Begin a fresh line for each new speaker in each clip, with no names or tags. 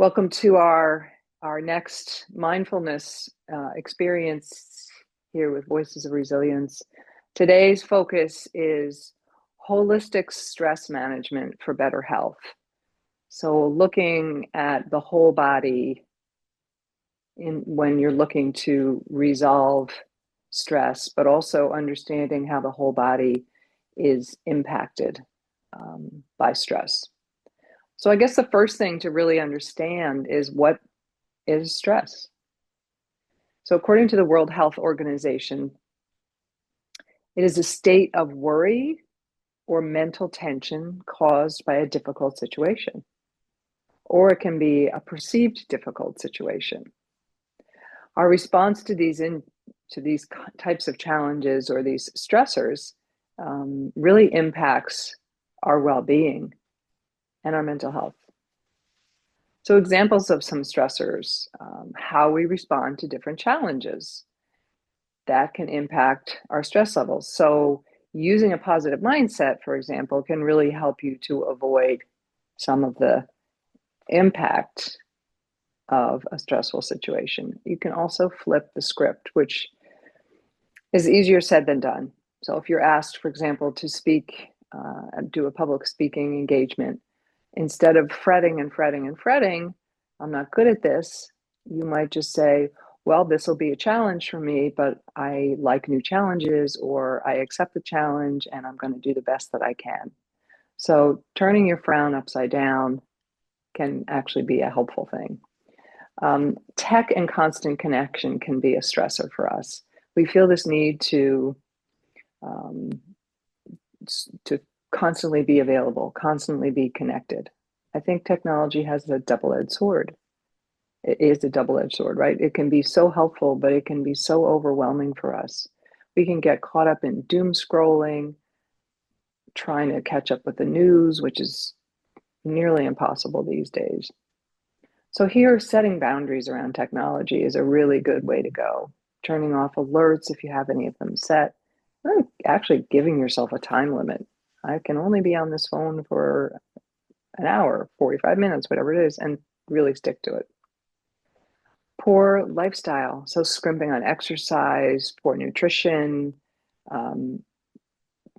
Welcome to our next mindfulness experience here with Voices of Resilience. Today's focus is holistic stress management for better health. So looking at the whole body when you're looking to resolve stress, but also understanding how the whole body is impacted by stress. So I guess the first thing to really understand is what is stress. So according to the World Health Organization, it is a state of worry or mental tension caused by a difficult situation, or it can be a perceived difficult situation. Our response to these types of challenges or these stressors really impacts our well-being and our mental health. So examples of some stressors, how we respond to different challenges that can impact our stress levels. So using a positive mindset, for example, can really help you to avoid some of the impact of a stressful situation. You can also flip the script, which is easier said than done. So if you're asked, for example, to speak, do a public speaking engagement, instead of fretting and fretting and fretting, I'm not good at this, you might just say, well, this will be a challenge for me, but I like new challenges, or I accept the challenge and I'm going to do the best that I can. So turning your frown upside down can actually be a helpful thing. Tech and constant connection can be a stressor for us. We feel this need to constantly be available, constantly be connected. I think technology has a double-edged sword. It is a double-edged sword, right? It can be so helpful, but it can be so overwhelming for us. We can get caught up in doom scrolling, trying to catch up with the news, which is nearly impossible these days. So here, setting boundaries around technology is a really good way to go. Turning off alerts if you have any of them set, and actually giving yourself a time limit. I can only be on this phone for an hour, 45 minutes, whatever it is, and really stick to it. Poor lifestyle, so scrimping on exercise, poor nutrition,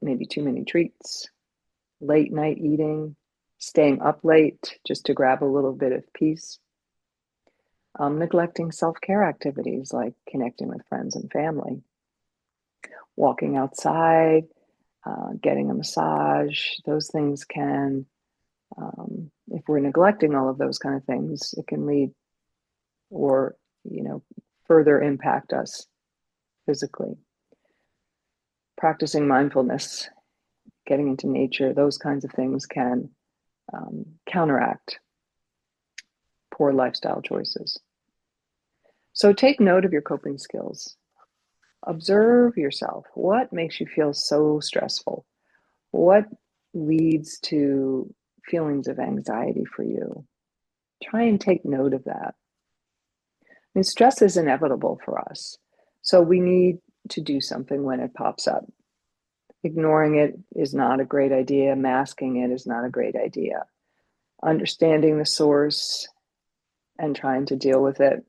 maybe too many treats, late night eating, staying up late just to grab a little bit of peace, neglecting self-care activities like connecting with friends and family, walking outside, getting a massage. Those things can, if we're neglecting all of those kind of things, it can lead or further impact us physically. Practicing mindfulness, getting into nature, those kinds of things can counteract poor lifestyle choices. So take note of your coping skills. Observe yourself. What makes you feel so stressful? What leads to feelings of anxiety for you? Try and take note of that. I mean, stress is inevitable for us, so we need to do something when it pops up. Ignoring it is not a great idea. Masking it is not a great idea. Understanding the source and trying to deal with it,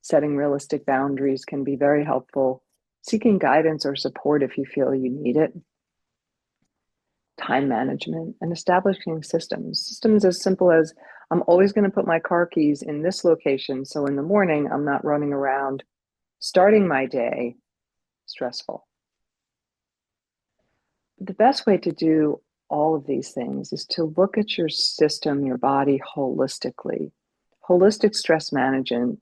setting realistic boundaries can be very helpful. Seeking guidance or support if you feel you need it. Time management and establishing systems. Systems as simple as, I'm always going to put my car keys in this location, so in the morning I'm not running around starting my day stressful. But the best way to do all of these things is to look at your system, your body holistically. Holistic stress management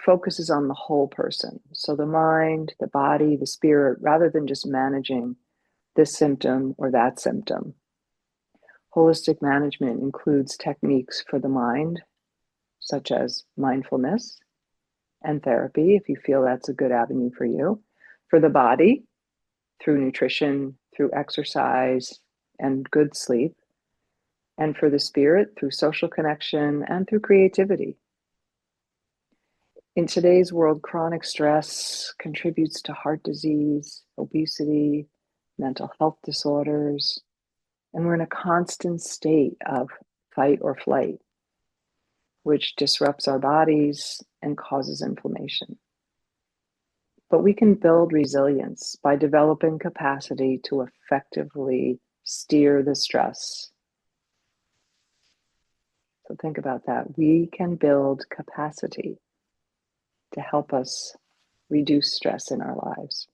focuses on the whole person. So the mind, the body, the spirit, rather than just managing this symptom or that symptom. Holistic management includes techniques for the mind, such as mindfulness and therapy, if you feel that's a good avenue for you. For the body, through nutrition, through exercise, and good sleep. And for the spirit, through social connection and through creativity. In today's world, chronic stress contributes to heart disease, obesity, mental health disorders, and we're in a constant state of fight or flight. which disrupts our bodies and causes inflammation. But we can build resilience by developing capacity to effectively steer the stress. So think about that. We can build capacity to help us reduce stress in our lives.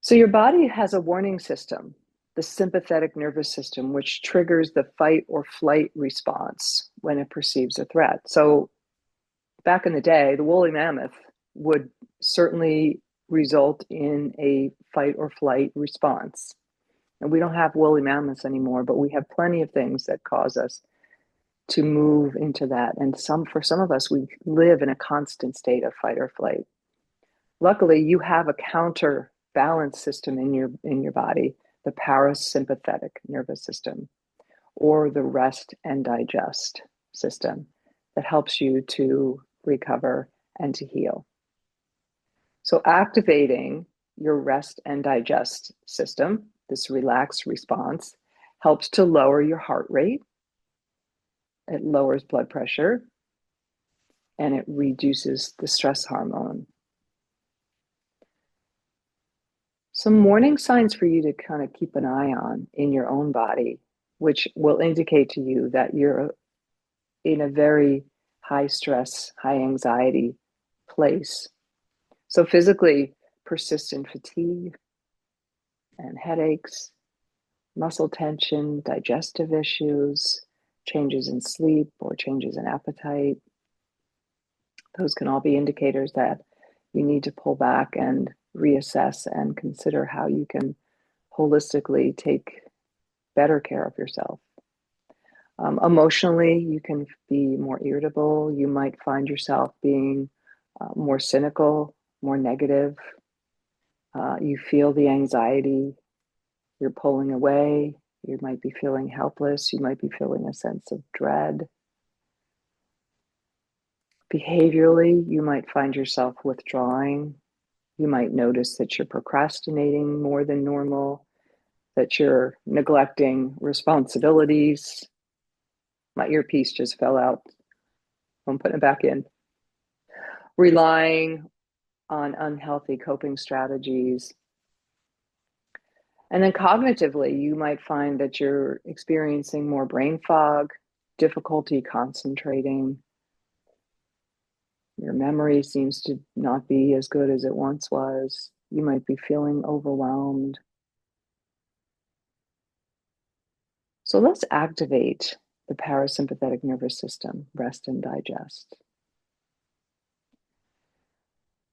So your body has a warning system, the sympathetic nervous system, which triggers the fight or flight response when it perceives a threat. So back in the day, the woolly mammoth would certainly result in a fight or flight response. And we don't have woolly mammoths anymore, but we have plenty of things that cause us to move into that. And for some of us, we live in a constant state of fight or flight. Luckily, you have a counterbalance system in your body, the parasympathetic nervous system, or the rest and digest system that helps you to recover and to heal. So activating your rest and digest system, this relaxed response, helps to lower your heart rate. It lowers blood pressure, and it reduces the stress hormone. Some warning signs for you to kind of keep an eye on in your own body, which will indicate to you that you're in a very high stress, high anxiety place. So physically, persistent fatigue and headaches, muscle tension, digestive issues, changes in sleep or changes in appetite. Those can all be indicators that you need to pull back and reassess and consider how you can holistically take better care of yourself. Emotionally, you can be more irritable. You might find yourself being more cynical, more negative. You feel the anxiety. You're pulling away. You might be feeling helpless. You might be feeling a sense of dread. Behaviorally, you might find yourself withdrawing. You might notice that you're procrastinating more than normal, that you're neglecting responsibilities. My earpiece just fell out. I'm putting it back in. Relying on unhealthy coping strategies. And then cognitively, you might find that you're experiencing more brain fog, difficulty concentrating. Your memory seems to not be as good as it once was. You might be feeling overwhelmed. So let's activate the parasympathetic nervous system, rest and digest.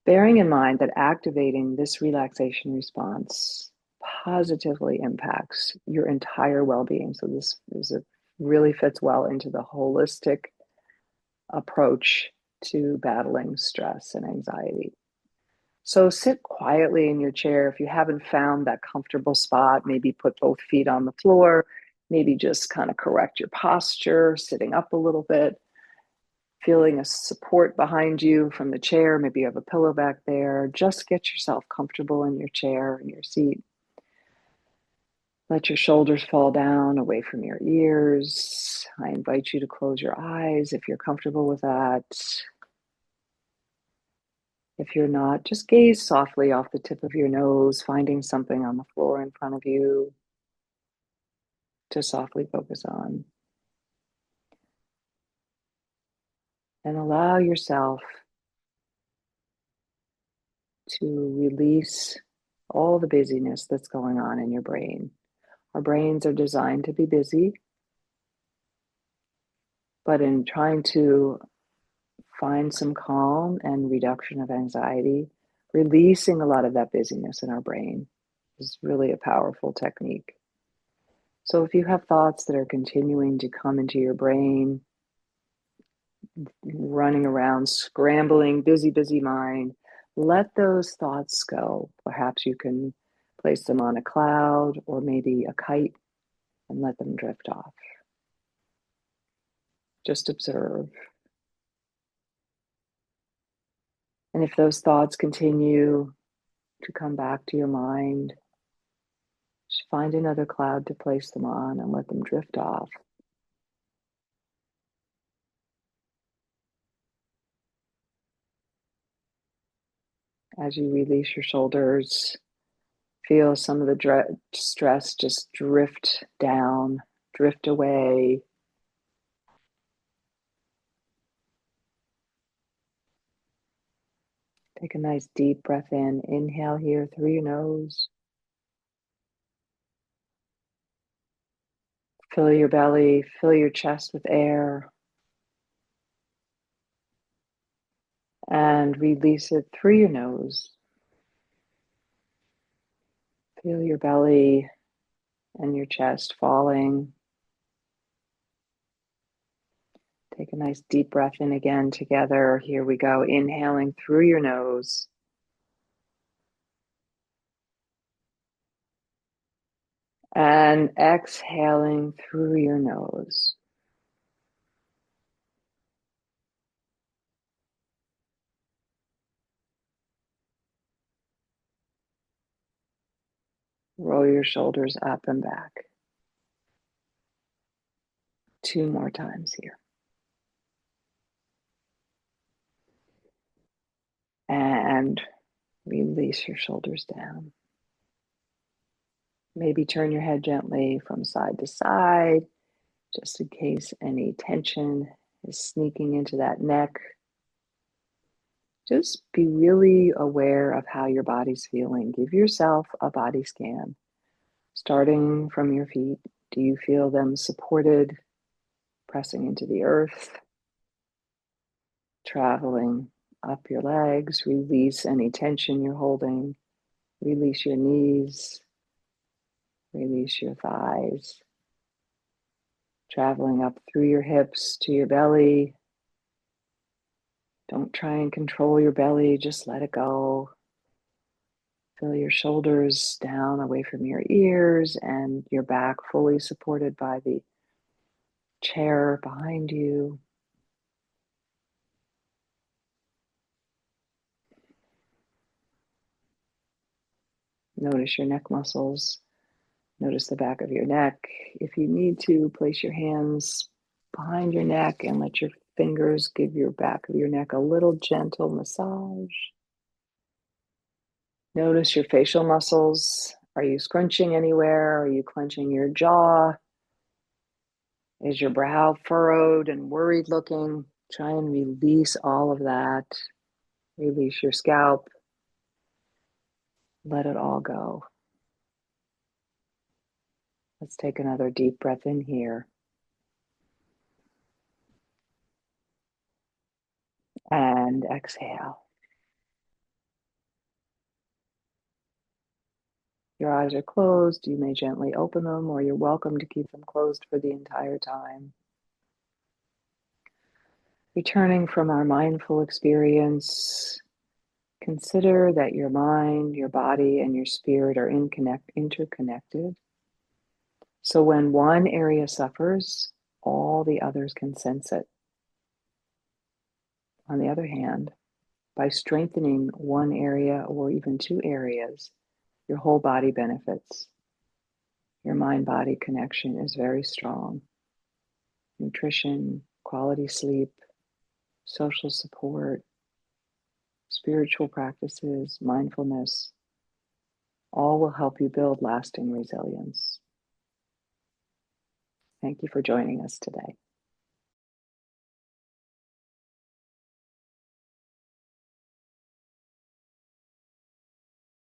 Bearing in mind that activating this relaxation response positively impacts your entire well-being. So this really fits well into the holistic approach to battling stress and anxiety. So sit quietly in your chair. If you haven't found that comfortable spot, maybe put both feet on the floor, maybe just kind of correct your posture, sitting up a little bit, feeling a support behind you from the chair. Maybe you have a pillow back there. Just get yourself comfortable in your chair, in your seat. Let your shoulders fall down away from your ears. I invite you to close your eyes if you're comfortable with that. If you're not, just gaze softly off the tip of your nose, finding something on the floor in front of you to softly focus on. And allow yourself to release all the busyness that's going on in your brain. Our brains are designed to be busy, but in trying to find some calm and reduction of anxiety, releasing a lot of that busyness in our brain is really a powerful technique. So if you have thoughts that are continuing to come into your brain, running around, scrambling, busy mind, let those thoughts go. Perhaps you can place them on a cloud or maybe a kite and let them drift off. Just observe. And if those thoughts continue to come back to your mind, just find another cloud to place them on and let them drift off. As you release your shoulders, feel some of the stress just drift down, drift away. Take a nice deep breath in. Inhale here through your nose. Fill your belly, fill your chest with air. And release it through your nose. Feel your belly and your chest falling. Take a nice deep breath in again together. Here we go. Inhaling through your nose. And exhaling through your nose. Roll your shoulders up and back. 2 more times here. And release your shoulders down. Maybe turn your head gently from side to side, just in case any tension is sneaking into that neck. Just be really aware of how your body's feeling. Give yourself a body scan. Starting from your feet, do you feel them supported, pressing into the earth, traveling up your legs? Release any tension you're holding. Release your knees, release your thighs, traveling up through your hips to your belly. Don't try and control your belly, just let it go. Feel your shoulders down away from your ears and your back fully supported by the chair behind you. Notice your neck muscles. Notice the back of your neck. If you need to, place your hands behind your neck and let your fingers give your back of your neck a little gentle massage. Notice your facial muscles. Are you scrunching anywhere? Are you clenching your jaw? Is your brow furrowed and worried looking? Try and release all of that. Release your scalp. Let it all go. Let's take another deep breath in here. And exhale. Your eyes are closed. You may gently open them, or you're welcome to keep them closed for the entire time. Returning from our mindful experience, consider that your mind, your body, and your spirit are interconnected. So when one area suffers, all the others can sense it. On the other hand, by strengthening one area or even 2 areas, your whole body benefits. Your mind-body connection is very strong. Nutrition, quality sleep, social support, spiritual practices, mindfulness, all will help you build lasting resilience. Thank you for joining us today.